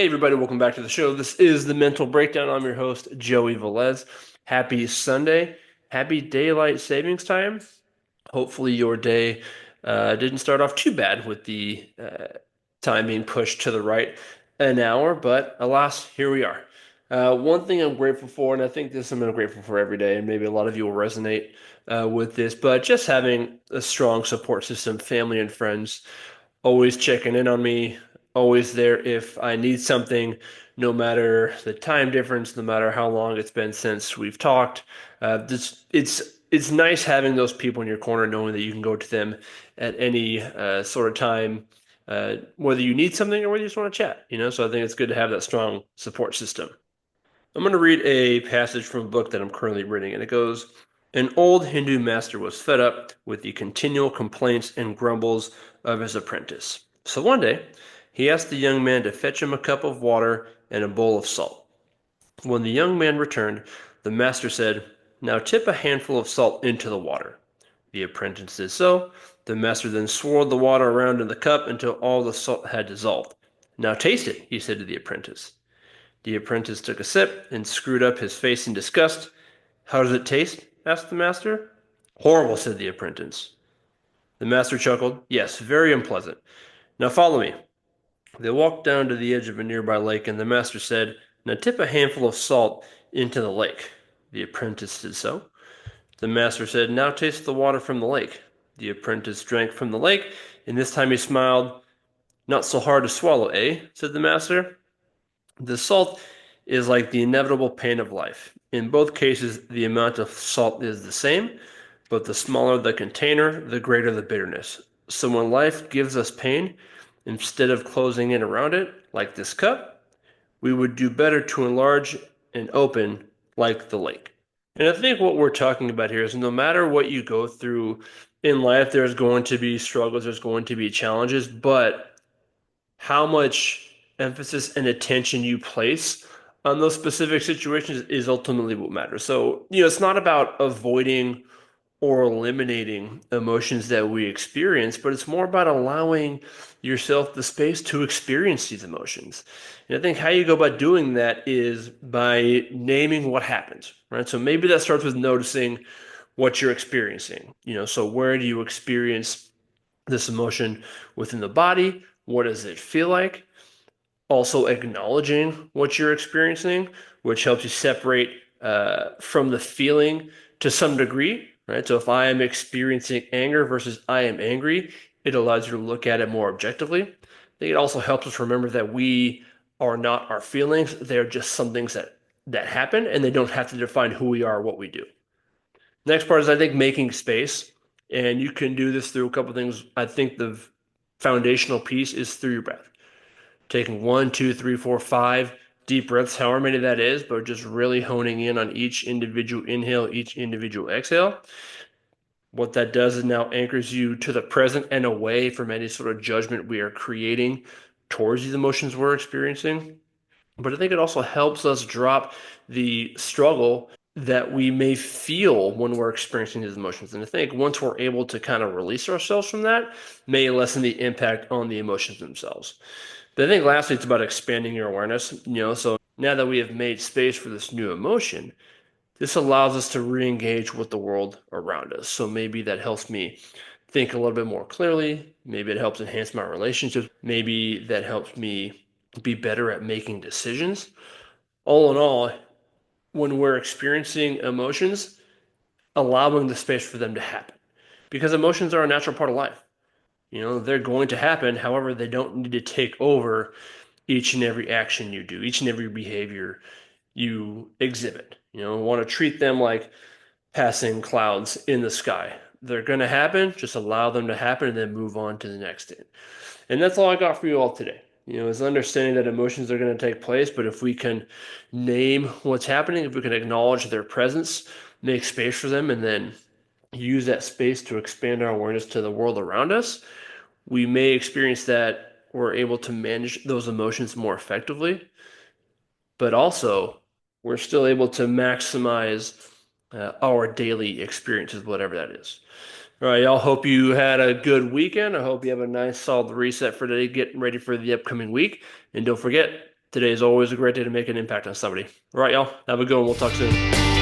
everybody, welcome back to the show. This is the Mental Breakdown. I'm your host, Joey Velez. Happy Sunday. Happy daylight savings time. Hopefully, your day didn't start off too bad with the time being pushed to the right an hour, but alas, here we are. One thing I'm grateful for, and I think this I'm grateful for every day, and maybe a lot of you will resonate with this, but just having a strong support system, family and friends always checking in on me, always there if I need something, no matter the time difference, no matter how long it's been since we've talked. It's nice having those people in your corner, knowing that you can go to them at any sort of time, whether you need something or whether you just want to chat. So I think it's good to have that strong support system. I'm going to read a passage from a book that I'm currently reading, and it goes, "An old Hindu master was fed up with the continual complaints and grumbles of his apprentice. So one day, he asked the young man to fetch him a cup of water and a bowl of salt. When the young man returned, the master said, 'Now tip a handful of salt into the water.' The apprentice did so. The master then swirled the water around in the cup until all the salt had dissolved. 'Now taste it,' he said to the apprentice. The apprentice took a sip and screwed up his face in disgust. 'How does it taste?' asked the master. 'Horrible,' said the apprentice. The master chuckled. 'Yes, very unpleasant. Now follow me.' They walked down to the edge of a nearby lake, and the master said, 'Now tip a handful of salt into the lake.' The apprentice did so. The master said, 'Now taste the water from the lake.' The apprentice drank from the lake, and this time he smiled. 'Not so hard to swallow, eh?' said the master. The salt is like the inevitable pain of life. In both cases, the amount of salt is the same, but the smaller the container, the greater the bitterness. So when life gives us pain, instead of closing in around it, like this cup, we would do better to enlarge and open like the lake. And I think what we're talking about here is no matter what you go through in life, there's going to be struggles, there's going to be challenges, but how much emphasis and attention you place on those specific situations is ultimately what matters. So, it's not about avoiding or eliminating emotions that we experience, but it's more about allowing yourself the space to experience these emotions. And I think how you go about doing that is by naming what happens, right? So maybe that starts with noticing what you're experiencing. So where do you experience this emotion within the body? What does it feel like? Also acknowledging what you're experiencing, which helps you separate from the feeling to some degree, right? So if I am experiencing anger versus I am angry, it allows you to look at it more objectively. I think it also helps us remember that we are not our feelings. They're just some things that happen, and they don't have to define who we are or what we do. Next part is, I think, making space. And you can do this through a couple of things. I think the foundational piece is through your breath. Taking 1, 2, 3, 4, 5 deep breaths, however many that is, but just really honing in on each individual inhale, each individual exhale. What that does is now anchors you to the present and away from any sort of judgment we are creating towards these emotions we're experiencing. But I think it also helps us drop the struggle that we may feel when we're experiencing these emotions. And I think once we're able to kind of release ourselves from that, may lessen the impact on the emotions themselves. But I think lastly, it's about expanding your awareness. So now that we have made space for this new emotion, this allows us to re-engage with the world around us. So maybe that helps me think a little bit more clearly. Maybe it helps enhance my relationships. Maybe that helps me be better at making decisions. All in all, when we're experiencing emotions, allowing the space for them to happen. Because emotions are a natural part of life. They're going to happen. However, they don't need to take over each and every action you do, each and every behavior you exhibit. Want to treat them like passing clouds in the sky. They're going to happen. Just allow them to happen and then move on to the next thing. And that's all I got for you all today. Is understanding that emotions are going to take place, but if we can name what's happening, if we can acknowledge their presence, make space for them, and then use that space to expand our awareness to the world around us, we may experience that we're able to manage those emotions more effectively, but also we're still able to maximize our daily experiences, whatever that is. All right, y'all. Hope you had a good weekend. I hope you have a nice solid reset for today, getting ready for the upcoming week. And don't forget, Today is always a great day to make an impact on somebody. All right, y'all. Have a good one. We'll talk soon.